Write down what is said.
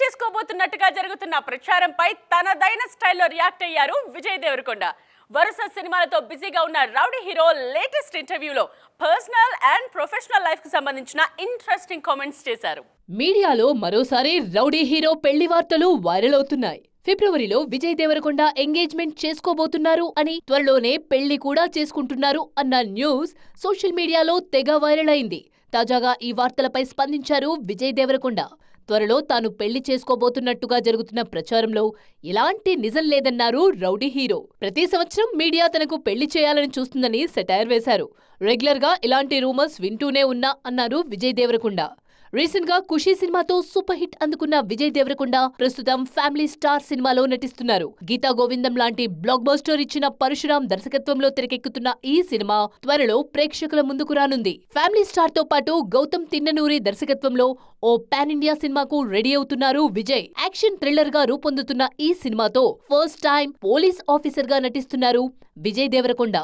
చేసుకోబోతున్నట్టుగా జరుగుతున్న ప్రచారంపై తనదైన స్టైల్లో రియాక్ట్ అయ్యారు విజయ్ దేవరకొండ. వరుస సినిమాలతో బిజీగా ఉన్న రౌడీ హీరో లేటెస్ట్ ఇంటర్వ్యూలో పర్సనల్ అండ్ ప్రొఫెషనల్ లైఫ్ కు సంబంధించిన ఇంట్రెస్టింగ్ కామెంట్స్ చేశారు. మీడియాలో మరోసారి రౌడీ హీరో పెళ్లి వార్తలు వైరల్ అవుతున్నాయి. ఫిబ్రవరిలో విజయ్ దేవరకొండ ఎంగేజ్మెంట్ చేసుకోబోతున్నారు అని, త్వరలోనే పెళ్లి కూడా చేసుకుంటున్నారు అన్న న్యూస్ సోషల్ మీడియాలో తెగ వైరల్ అయింది. తాజాగా ఈ వార్తలపై స్పందించారు విజయ్ దేవరకొండ. త్వరలో తాను పెళ్లి చేసుకోబోతున్నట్టుగా జరుగుతున్న ప్రచారంలో ఎలాంటి నిజం లేదన్నారు రౌడీ హీరో. ప్రతి సంవత్సరం మీడియా తనకు పెళ్లి చేయాలని చూస్తుందని సెటైర్ వేశారు. రెగ్యులర్ గా ఇలాంటి రూమర్స్ వింటూనే ఉన్నా అన్నారు విజయ్ దేవరకొండ. రీసెంట్ గా ఖుషీ సినిమాతో సూపర్ హిట్ అందుకున్న విజయ్ దేవరకొండ ప్రస్తుతం ఫ్యామిలీ స్టార్ సినిమాలో నటిస్తున్నారు. గీతా గోవిందం లాంటి బ్లాక్ బస్టర్ ఇచ్చిన పరశురాం దర్శకత్వంలో తెరకెక్కుతున్న ఈ సినిమా త్వరలో ప్రేక్షకుల ముందుకు రానుంది. ఫ్యామిలీ స్టార్ తో పాటు గౌతమ్ తిన్ననూరి దర్శకత్వంలో ఓ పాన్ ఇండియా సినిమాకు రెడీ అవుతున్నారు విజయ్. యాక్షన్ థ్రిల్లర్ గా రూపొందుతున్న ఈ సినిమాతో ఫస్ట్ టైం పోలీస్ ఆఫీసర్ గా నటిస్తున్నారు విజయ్ దేవరకొండ.